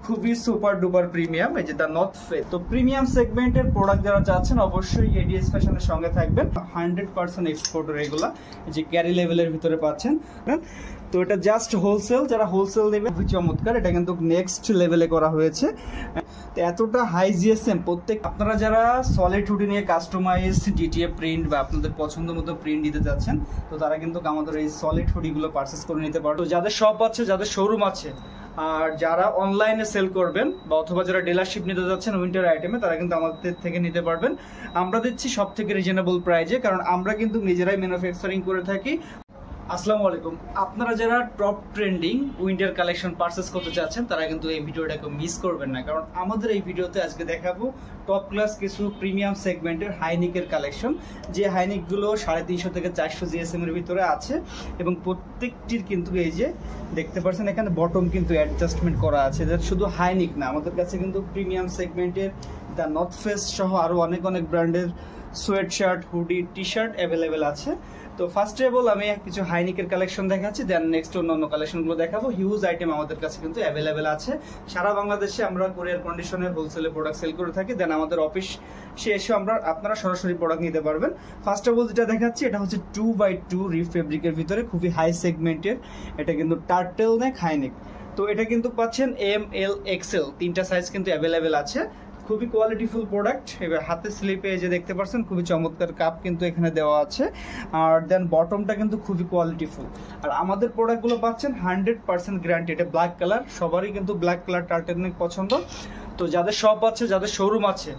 খুবই super duper premium, এই যে দা নর্থ ফেস। তো প্রিমিয়াম সেগমেন্টের প্রোডাক্ট যারা চাচ্ছেন অবশ্যই এডিএস ফ্যাশনের সঙ্গে থাকবেন। 100% এক্সপোর্টের এগুলা, এই যে ক্যারি লেভেলের ভিতরে পাচ্ছেন। তো এটা জাস্ট হোলসেল, যারা হোলসেল নেবে খুবই চমৎকার। এটা কিন্তু নেক্সট লেভেলে করা হয়েছে। তো এতটা হাই জিএসএম প্রত্যেক, আপনারা যারা সলিড হুডি নিয়ে কাস্টমাইজ ডিটিএ প্রিন্ট বা আপনাদের পছন্দ মতো প্রিন্ট দিতে যাচ্ছেন, তো তারা কিন্তু আমাদের এই সলিড হুডিগুলো পারচেস করে নিতে পারো। তো যাদের শপ আছে, যাদের শোরুম আছে, আর যারা অনলাইনে সেল করবেন বা অথবা যারা ডিলারশিপ নিতে যাচ্ছেন উইন্টার আইটেমে, তারা কিন্তু আমাদের থেকে নিতে পারবেন। আমরা দিচ্ছি সব থেকে রিজনেবল প্রাইজে, কারণ আমরা কিন্তু নিজেরাই ম্যানুফ্যাকচারিং করে থাকি। আসসালামু আলাইকুম। আপনারা যারা top trending winter collection purchase করতে চাচ্ছেন, তারা কিন্তু এই ভিডিওটাকে মিস করবেন না, কারণ আমাদের এই ভিডিওতে আজকে দেখাবো টপ ক্লাস কিছু প্রিমিয়াম সেগমেন্টের হাইনিকের কালেকশন, যে হাইনিকগুলো 350 থেকে 400 জিএসএম এর ভিতরে আছে এবং প্রত্যেকটির কিন্তু এই যে দেখতে পাচ্ছেন এখানে বটম কিন্তু অ্যাডজাস্টমেন্ট করা আছে। এটা শুধু হাইনিক না, আমাদের কাছে কিন্তু প্রিমিয়াম সেগমেন্টের দ্য নর্থ ফেস সহ আরো অনেক ব্র্যান্ডের sweat shirt, hoodie, T shirt available আছে। তো ফার্স্ট অফ অল আমি কিছু হাইনিকের কালেকশন দেখাচ্ছি, দেন নেক্সট অন্যান্য কালেকশনগুলো দেখাবো। হিউজ আইটেম আমাদের কাছে কিন্তু অ্যাভেলেবেল আছে। সারা বাংলাদেশে আমরা কোরিয়ার কন্ডিশনের হোলসেলে প্রোডাক্ট সেল করে থাকি। দেন আমাদের অফিসে এসে আপনারা সরাসরি প্রোডাক্ট নিতে পারবেন। ফার্স্ট অফ অল যেটা দেখাচ্ছি, এটা হচ্ছে 2x2 রিফ ফেব্রিকের ভিতরে খুবই হাই সেগমেন্টের। এটা কিন্তু টার্টেল নেক হাইনিক। তো এটা কিন্তু পাচ্ছেন এম, এল, এক্সেল তিনটা সাইজ কিন্তু অ্যাভেলেবেল আছে। খুবই কোয়ালিটিফুল প্রোডাক্ট। এবার হাতে স্লিপে যে দেখতে পাচ্ছেন খুবই চমৎকার কাপ কিন্তু এখানে দেওয়া আছে। আর দেন বটমটা কিন্তু খুবই কোয়ালিটিফুল। আর আমাদের প্রোডাক্টগুলো পাচ্ছেন 100% গ্যারান্টি। এটা ব্ল্যাক কালার, সবারই কিন্তু ব্ল্যাক কালার টার্টেলনেক পছন্দ। তো যাদের শপ আছে, যাদের শোরুম আছে,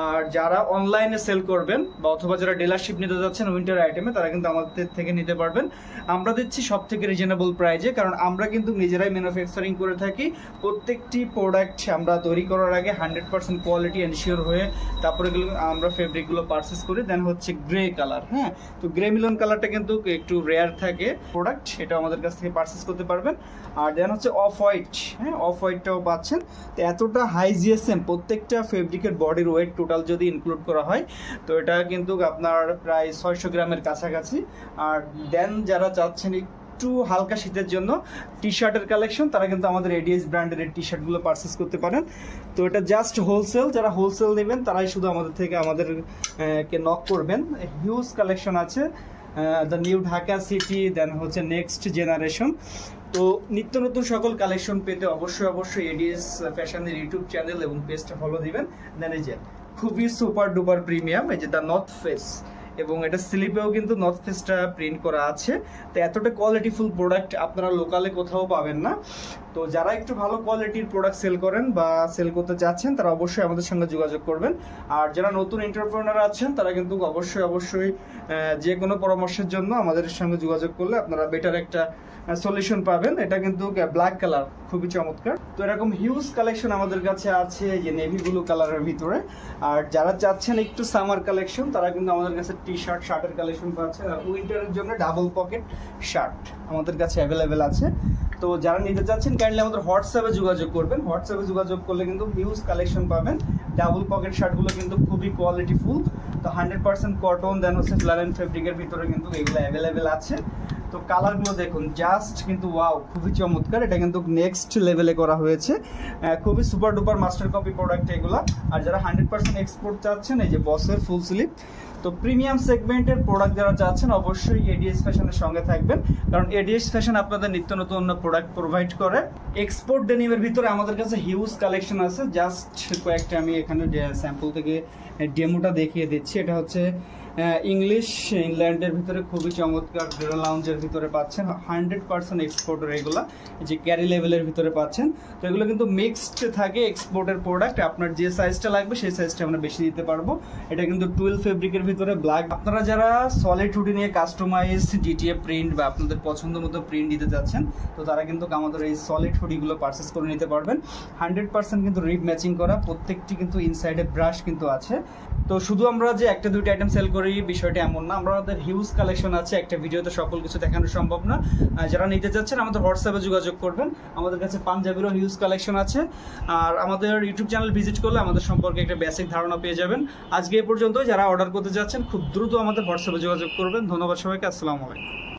আর যারা অনলাইনে সেল করবেন বা অথবা যারা ডিলারশিপ নিতে যাচ্ছেন উইন্টার আইটেমে, তারা কিন্তু আমাদের থেকে নিতে পারবেন। আমরা দিচ্ছি সব থেকে রিজনেবল প্রাইজে, কারণ আমরা কিন্তু নিজেরাই ম্যানুফ্যাকচারিং করে থাকি। প্রত্যেকটি প্রোডাক্ট আমরা তৈরি করার আগে 100% কোয়ালিটি এনশিওর হয়ে তারপরে আমরা ফেব্রিকগুলো পারচেস করি। দেন হচ্ছে গ্রে কালার। হ্যাঁ, তো গ্রে মিলন কালারটা কিন্তু একটু রেয়ার থাকে প্রোডাক্ট, এটা আমাদের কাছ থেকে পারচেস করতে পারবেন। আর দেন হচ্ছে অফ হোয়াইট। হ্যাঁ, অফ হোয়াইটটাও পাচ্ছেন। তো এতটা হাই জিএসএম, প্রত্যেকটা ফেব্রিকের বডির ওয়েট টোটাল যদি ইনক্লুড করা হয়, তো এটা কিন্তু আপনার প্রায় 600 গ্রামের কাছাকাছি। আর দেন যারা চাচ্ছেন একটু হালকা শীতের জন্য টি শার্টের কালেকশন, তারা কিন্তু আমাদের এডিএস ব্র্যান্ডের টি শার্টগুলো পারচেস করতে পারেন। তো এটা জাস্ট হোলসেল, যারা হোলসেল নেবেন তারাই শুধু আমাদেরকে নক করবেন। হিউজ কালেকশন আছে। দ্য নিউ ঢাকা সিটি, দেন হচ্ছে নেক্সট জেনারেশন। তো নিত্য নতুন সকল কালেকশন পেতে অবশ্যই এডিএস ফ্যাশনের ইউটিউব চ্যানেল এবং পেজটা ফলো দিবেন। দেন এই যে খুবই সুপার ডুপার প্রিমিয়াম, এই যে দ্য নর্থ ফেস, এবং এটা স্লিপেও কিন্তু নর্থ ফেসটা প্রিন্ট করা আছে। তো এতটা কোয়ালিটিফুল প্রোডাক্ট আপনারা লোকালে কোথাও পাবেন না। তো যারা একটু ভালো কোয়ালিটির প্রোডাক্ট সেল করেন বা সেল করতে চাচ্ছেন, তারা অবশ্যই আমাদের সঙ্গে যোগাযোগ করবেন। আর যারা নতুন এন্টারপ্রেনার আছেন, তারা কিন্তু অবশ্যই যে কোনো পরামর্শের জন্য আমাদের সঙ্গে যোগাযোগ করলে আপনারা বেটার একটা সলিউশন পাবেন। এটা কিন্তু ব্ল্যাক কালার, খুবই চমৎকার। তো এরকম হিউজ কালেকশন আমাদের কাছে আছে, যে নেভি ব্লু কালারের ভিতরে। আর যারা চাচ্ছেন একটু সামার কালেকশন, তারা কিন্তু আমাদের কাছে টি শার্ট, শার্টের কালেকশন পাচ্ছেন। আর উইন্টারের জন্য ডাবল পকেট শার্ট আমাদের কাছে অ্যাভেলেবেল আছে। তো যারা নিতে চাচ্ছেন কাইন্ডলি আমাদের হোয়াটসঅ্যাপে যোগাযোগ করবেন। হোয়াটসঅ্যাপে যোগাযোগ করলে কিন্তু হিউজ কালেকশন পাবেন। ডাবল পকেট শার্টগুলো কিন্তু খুবই কোয়ালিটিফুল। তো 100% কটন, দেন হচ্ছে ফ্লারেন ফেব্রিকের ভিতরে কিন্তু এগুলো অ্যাভেলেবেল আছে। তো কালারগুলো দেখুন, জাস্ট কিন্তু ওয়াও, খুবই চমৎকার। এটা কিন্তু নেক্সট লেভেলে করা হয়েছে। খুবই super duper master copy product এগুলো। আর যারা 100% এক্সপোর্ট চাচ্ছেন, এই যে বসের ফুল স্লিভ। তো প্রিমিয়াম সেগমেন্টের প্রোডাক্ট যারা চাচ্ছেন অবশ্যই এডিএস ফ্যাশনের সঙ্গে থাকবেন, কারণ এডিএস ফ্যাশন আপনাদের নিত্য নতুন প্রোডাক্ট প্রোভাইড করে। এক্সপোর্ট ডেনিমের ভিতরে আমাদের কাছে হিউজ কালেকশন আছে। জাস্ট কয়েকটা আমি এখানে স্যাম্পল থেকে ডেমোটা দেখিয়ে দিচ্ছি। এটা হচ্ছে ইংলিশ ইংল্যান্ডের ভিতরে খুবই চমৎকার ডেরা লাউঞ্জের ভিতরে পাচ্ছেন। 100% এক্সপোর্টের এগুলা, যে ক্যারি লেভেলের ভিতরে পাচ্ছেন। তো এগুলো কিন্তু মিক্সড থাকে এক্সপোর্টের প্রোডাক্ট। আপনার যে সাইজটা লাগবে সেই সাইজটা আমরা বেশি দিতে পারবো। এটা কিন্তু 12 ফেব্রিকের ভিতরে ব্ল্যাক। আপনারা যারা সলিড হুডি নিয়ে কাস্টমাইজ ডিটিএ প্রিন্ট বা আপনাদের পছন্দ মতো প্রিন্ট দিতে যাচ্ছেন, তো তারা কিন্তু আমাদের এই সলিড হুডিগুলো পারচেস করে নিতে পারবেন। 100% কিন্তু রিপ ম্যাচিং করা, প্রত্যেকটি কিন্তু ইনসাইডে ব্রাশ কিন্তু আছে। তো শুধু আমরা যে একটা দুইটা আইটেম সেল করি বিষয়টা এমন না, আমাদের হিউজ কালেকশন আছে। একটা ভিডিওতে সকল কিছু দেখানো সম্ভব না। যারা নিতে চাচ্ছেন আমাদের হোয়াটসঅ্যাপে যোগাযোগ করবেন। আমাদের কাছে পাঞ্জাবিরও হিউজ কালেকশন আছে। আর আমাদের ইউটিউব চ্যানেল ভিজিট করলে আমাদের সম্পর্কে একটা বেসিক ধারণা পেয়ে যাবেন। আজকে এ পর্যন্ত। যারা অর্ডার করতে যাচ্ছেন খুব দ্রুত আমাদের হোয়াটসঅ্যাপে যোগাযোগ করবেন। ধন্যবাদ সবাইকে। আসসালামু আলাইকুম।